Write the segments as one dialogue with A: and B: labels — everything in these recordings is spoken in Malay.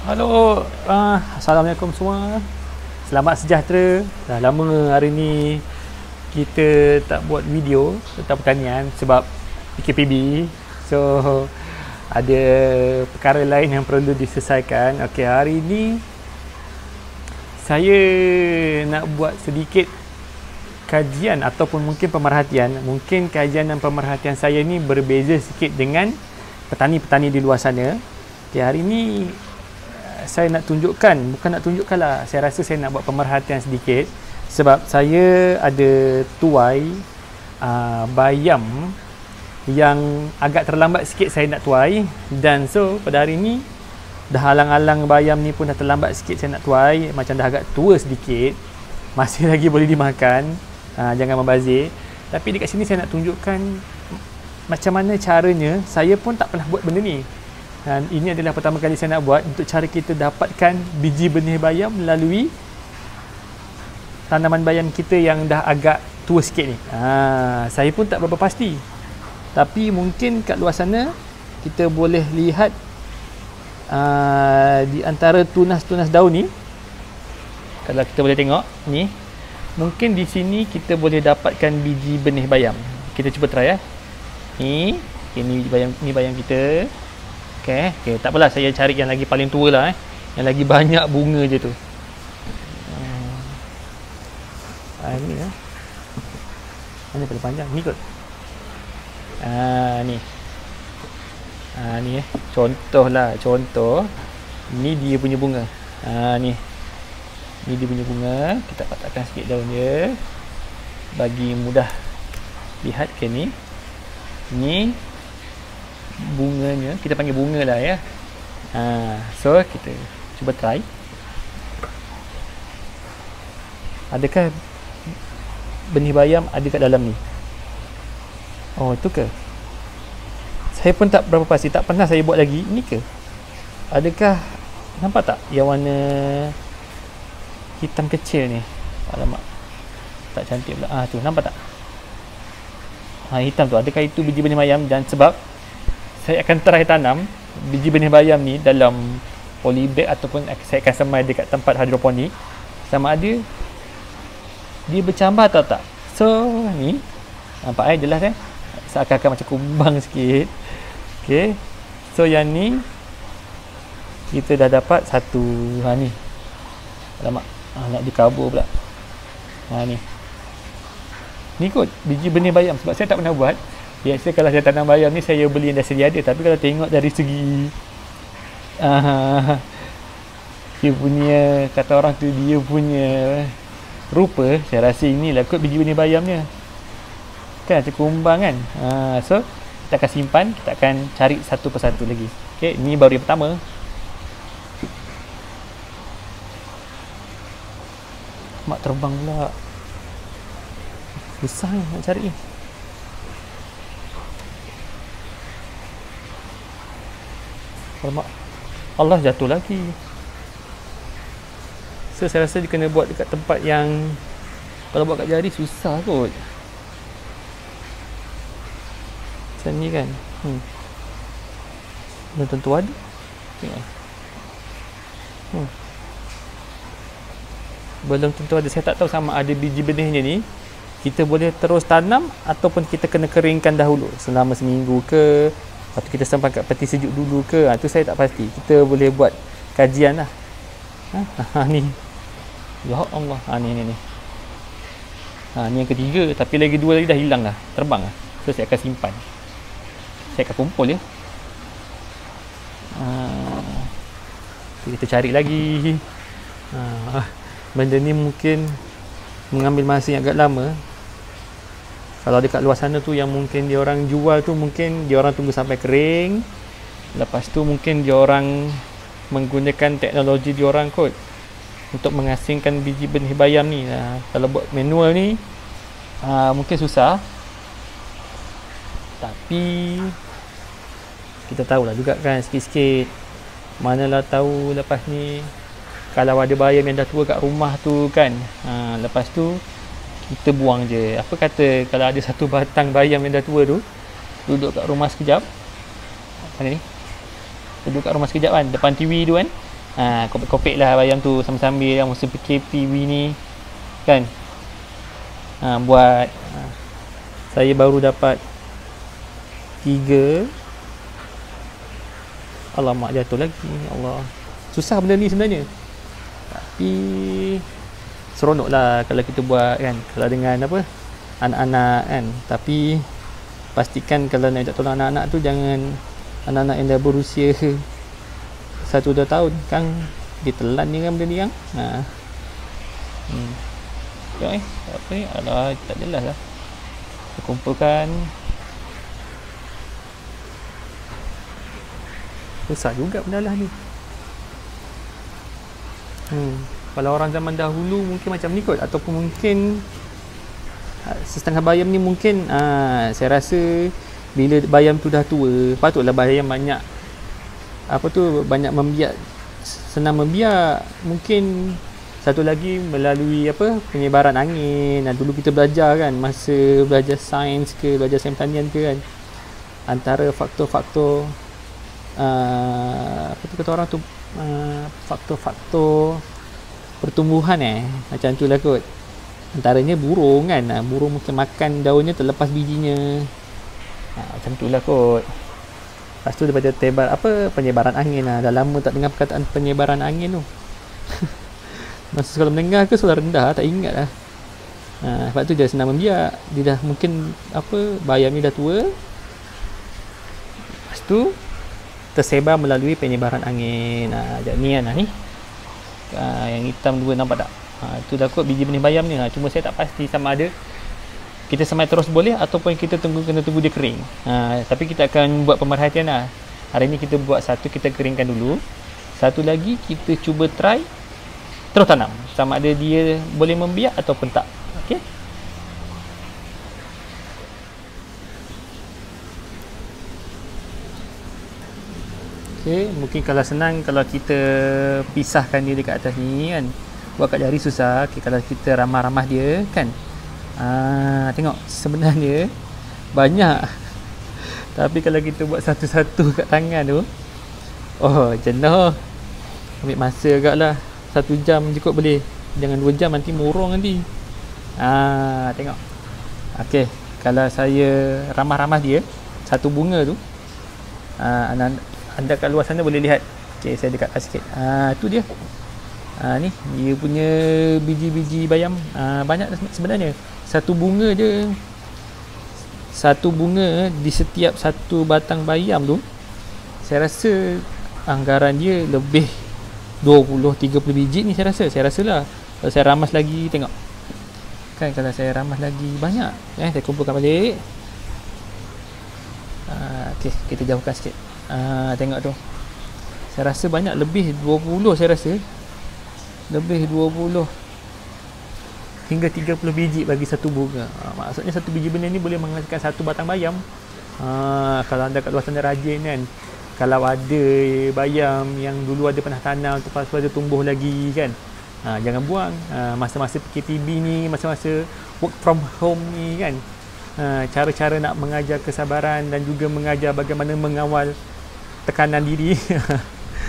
A: Halo, Assalamualaikum semua. Selamat sejahtera. Dah lama hari ni kita tak buat video tentang pertanian sebab PKPB. So, ada perkara lain yang perlu diselesaikan. Okey, hari ni saya nak buat sedikit kajian ataupun mungkin pemerhatian. Mungkin kajian dan pemerhatian saya ni berbeza sikit dengan petani-petani di luar sana. Okey, hari ni saya nak tunjukkan, bukan nak tunjukkan lah, saya rasa saya nak buat pemerhatian sedikit sebab saya ada tuai bayam yang agak terlambat sikit saya nak tuai, dan so pada hari ni dah alang-alang bayam ni pun dah terlambat sikit saya nak tuai, macam dah agak tua sedikit, masih lagi boleh dimakan, jangan membazir. Tapi dekat sini saya nak tunjukkan macam mana caranya. Saya pun tak pernah buat benda ni, dan ini adalah pertama kali saya nak buat untuk cara kita dapatkan biji benih bayam melalui tanaman bayam kita yang dah agak tua sikit ni. Saya pun tak berapa pasti, tapi mungkin kat luar sana kita boleh lihat di antara tunas-tunas daun ni, kalau kita boleh tengok ni, mungkin di sini kita boleh dapatkan biji benih bayam. Kita cuba try ya. Ni, ni bayam kita. Okey, tak apalah, saya cari yang lagi paling tua lah, yang lagi banyak bunga je tu. Ni mana paling panjang ni kot. Ni. Ni contoh ni dia punya bunga. Ni dia punya bunga. Kita patahkan sikit daun dia bagi mudah lihat ke ni. Ni bunganya, kita panggil bunga lah ya. So kita cuba try. Adakah benih bayam ada kat dalam ni? Oh, itu ke? Saya pun tak berapa pasti, tak pernah saya buat lagi. Ni ke? Adakah, nampak tak yang warna hitam kecil ni? Alamak, tak cantik pula. Tu nampak tak? Hitam tu, adakah itu biji benih bayam? Dan sebab saya akan try tanam biji benih bayam ni dalam polybag ataupun saya akan semai dekat tempat hidroponik, sama ada dia bercambah atau tak. So ni nampak jelas seakan-akan macam kumbang sikit. Okey, so yang ni kita dah dapat satu. Ni alamak, nak dikabur pula. Ni kot biji benih bayam. Sebab saya tak pernah buat. Biasa kalau saya tanam bayam ni saya beli yang dah sedia ada. Tapi kalau tengok dari segi dia punya, kata orang tu, dia punya rupa, saya rasa inilah kot biji benih bayamnya. Kan macam kumbang kan. So kita akan simpan, kita akan cari satu persatu lagi. Okay, ni baru yang pertama. Mak terbang pula. Susah nak cari ni. Alamak, Allah, jatuh lagi. So saya rasa dia kena buat dekat tempat yang, kalau buat kat jari susah kot. Macam ni kan. Belum tentu ada. Tengok. Belum tentu ada. Saya tak tahu sama ada biji benihnya ni kita boleh terus tanam ataupun kita kena keringkan dahulu selama seminggu ke, lepas tu kita simpan kat peti sejuk dulu ke. Tu saya tak pasti. Kita boleh buat kajian lah. Ni, ya Allah. Ni ni yang ketiga, tapi lagi dua lagi dah hilang lah, terbang lah. So saya akan simpan, saya akan kumpul ya. Kita cari lagi. Benda ni mungkin mengambil masa yang agak lama. Kalau dekat luar sana tu yang mungkin dia orang jual tu, mungkin dia orang tunggu sampai kering, lepas tu mungkin dia orang menggunakan teknologi dia orang kot untuk mengasingkan biji benih bayam ni. Kalau buat manual ni mungkin susah, tapi kita tahulah juga kan sikit-sikit. Manalah tahu lepas ni kalau ada bayam yang dah tua kat rumah tu kan, lepas tu kita buang je. Apa kata kalau ada satu batang bayam yang dah tua tu duduk kat rumah sekejap, mana ni, duduk kat rumah sekejap kan, depan TV tu kan, Kopek-kopek lah bayam tu sambil-sambil yang musim PKPB ni kan. Buat saya baru dapat 3. Alamak, jatuh lagi. Allah, susah benda ni sebenarnya, tapi seronok lah kalau kita buat kan, kalau dengan apa anak-anak kan. Tapi pastikan kalau nak tolong anak-anak tu jangan anak-anak yang dah berusia 1-2 tahun kan, dia telan ni kan benda ni kan. Apa ni, alah tak jelas lah. Kita kumpulkan. Susah juga benda lah ni. Kalau orang zaman dahulu mungkin macam ni kot, ataupun mungkin setengah bayam ni mungkin saya rasa bila bayam tu dah tua, patutlah bayam banyak banyak membiak, senang membiak. Mungkin satu lagi melalui penyebaran angin. Dulu kita belajar kan, masa belajar sains ke, belajar sains pertanian ke kan, antara faktor-faktor kata orang tu, faktor-faktor pertumbuhan macam tu lah kot. Antaranya burung kan, burung mungkin makan daunnya terlepas bijinya, macam tu lah kot. Lepas tu daripada penyebaran angin dah lama tak dengar perkataan penyebaran angin tu. Masa sekolah menengah ke sekolah rendah tak ingat lah. Sebab tu dia senang membiak. Dia dah mungkin bayam ni dah tua, lepas tu tersebar melalui penyebaran angin. Sekejap ni kan, ni yang hitam 2 nampak tak? Itu dah kot biji benih bayam ni. Cuma saya tak pasti sama ada kita semai terus boleh ataupun kita kena tunggu dia kering. Tapi kita akan buat pemerhatian lah. Hari ni kita buat satu, kita keringkan dulu. Satu lagi kita cuba try terus tanam, sama ada dia boleh membiak ataupun tak. Okey. Mungkin kalau senang kalau kita pisahkan dia dekat atas ni kan. Buat kat jari susah. Kalau kita ramah-ramah dia kan. Tengok sebenarnya banyak. Tapi kalau kita buat satu-satu kat tangan tu, jenuh. Ambil masa agak lah. 1 jam je kot boleh. Jangan 2 jam, nanti murung nanti. Tengok. Okey, kalau saya ramah-ramah dia satu bunga tu, anda kat luar sana boleh lihat. Okey, saya dekatkan sikit. Tu dia. Ni dia punya biji-biji bayam. Banyak sebenarnya. Satu bunga je. Satu bunga di setiap satu batang bayam tu, saya rasa anggaran dia lebih 20-30 biji ni saya rasa lah. Kalau saya ramas lagi, tengok kan, kalau saya ramas lagi banyak. Saya kumpulkan balik. Okey, kita jauhkan sikit. Tengok tu, saya rasa banyak, lebih 20 saya rasa. Lebih 20 hingga 30 biji bagi satu bunga. Maksudnya satu biji benih ni boleh menghasilkan satu batang bayam. Kalau anda kat luar sana rajin kan, kalau ada bayam yang dulu ada pernah tanam, lepas tu ada tumbuh lagi kan, jangan buang. Masa-masa PKPB ni, masa-masa work from home ni kan, cara-cara nak mengajar kesabaran dan juga mengajar bagaimana mengawal tekanan diri.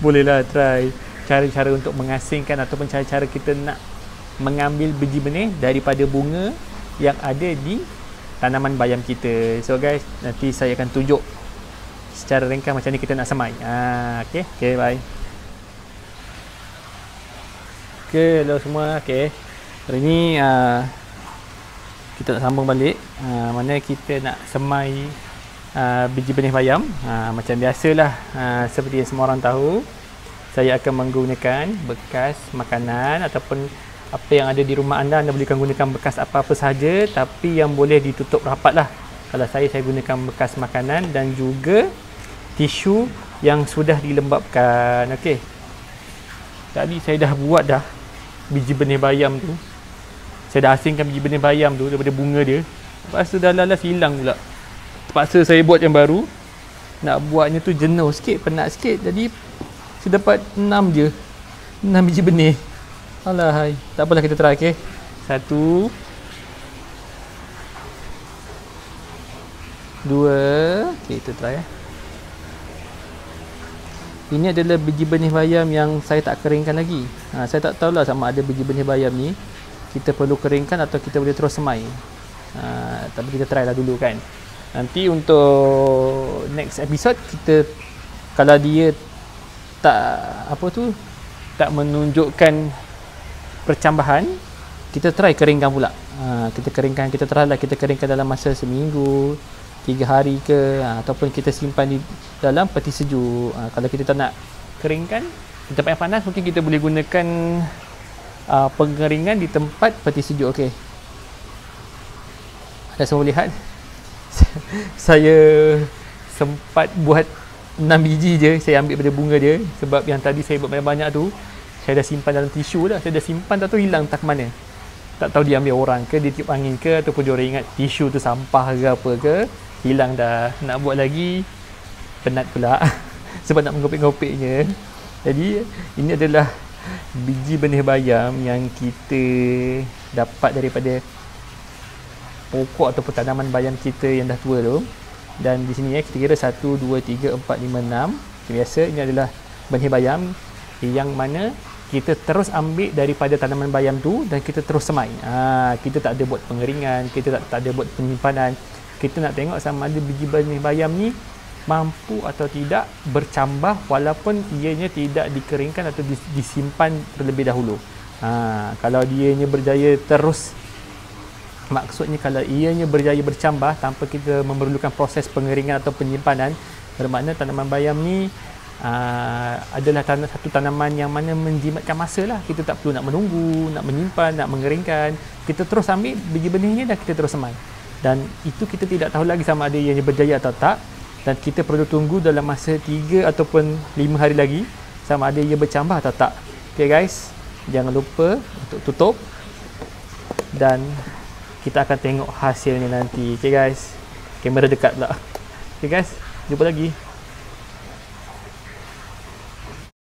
A: Bolehlah try cara-cara untuk mengasingkan ataupun cara-cara kita nak mengambil biji benih daripada bunga yang ada di tanaman bayam kita. So guys, nanti saya akan tunjuk secara ringkas macam ni kita nak semai. Okay, bye. Okay, hello semua. Okay, hari ni kita nak sambung balik. Mana kita nak semai biji benih bayam. Macam biasalah, seperti yang semua orang tahu, saya akan menggunakan bekas makanan ataupun apa yang ada di rumah anda. Anda boleh gunakan bekas apa-apa sahaja, tapi yang boleh ditutup rapat lah. Kalau saya gunakan bekas makanan dan juga tisu yang sudah dilembapkan. Okey, tadi saya dah buat dah biji benih bayam tu. Saya dah asingkan biji benih bayam tu daripada bunga dia. Lepas tu dah lalas hilang pula. Terpaksa saya buat yang baru. Nak buatnya tu jenuh sikit, penat sikit. Jadi saya dapat 6 je, 6 biji benih. Alahai, tak apalah, kita try. Okay, 1 2, okay, kita try. ini adalah biji benih bayam yang saya tak keringkan lagi. Saya tak tahulah sama ada biji benih bayam ni kita perlu keringkan atau kita boleh terus semai. Tapi kita try lah dulu kan. Nanti untuk next episode kita, kalau dia tak menunjukkan percambahan, kita try keringkan pula. Kita try lah, kita keringkan dalam masa seminggu, 3 hari ke, ataupun kita simpan di dalam peti sejuk. Kalau kita tak nak keringkan di tempat yang panas, mungkin kita boleh gunakan pengeringan di tempat peti sejuk. Okey, anda semua lihat saya sempat buat 6 biji je, saya ambil pada bunga dia, sebab yang tadi saya buat banyak-banyak tu saya dah simpan dalam tisu dah. Saya dah simpan, tak tahu hilang entah ke mana. Tak tahu dia ambil orang ke, dia tiup angin ke, ataupun dia orang ingat tisu tu sampah ke apa ke, hilang dah. Nak buat lagi penat pula sebab nak mengopek-ngopeknya. Jadi ini adalah biji benih bayam yang kita dapat daripada pokok ataupun tanaman bayam kita yang dah tua tu. Dan di sini kita kira 1, 2, 3, 4, 5, 6. Biasa ini adalah benih bayam yang mana kita terus ambil daripada tanaman bayam tu dan kita terus semai. Kita tak ada buat pengeringan, kita tak ada buat penyimpanan. Kita nak tengok sama ada biji benih bayam ni mampu atau tidak bercambah walaupun ianya tidak dikeringkan atau disimpan terlebih dahulu. Kalau ianya berjaya terus, maksudnya kalau ianya berjaya bercambah tanpa kita memerlukan proses pengeringan atau penyimpanan, bermakna tanaman bayam ni adalah satu tanaman yang mana menjimatkan masa lah. Kita tak perlu nak menunggu, nak menyimpan, nak mengeringkan. Kita terus ambil biji benihnya dan kita terus semai. Dan itu kita tidak tahu lagi sama ada ianya berjaya atau tak. Dan kita perlu tunggu dalam masa 3 ataupun 5 hari lagi sama ada ia bercambah atau tak. Okay guys, jangan lupa untuk tutup dan kita akan tengok hasilnya nanti. Okay guys, kamera dekat pula. Okay guys, jumpa lagi.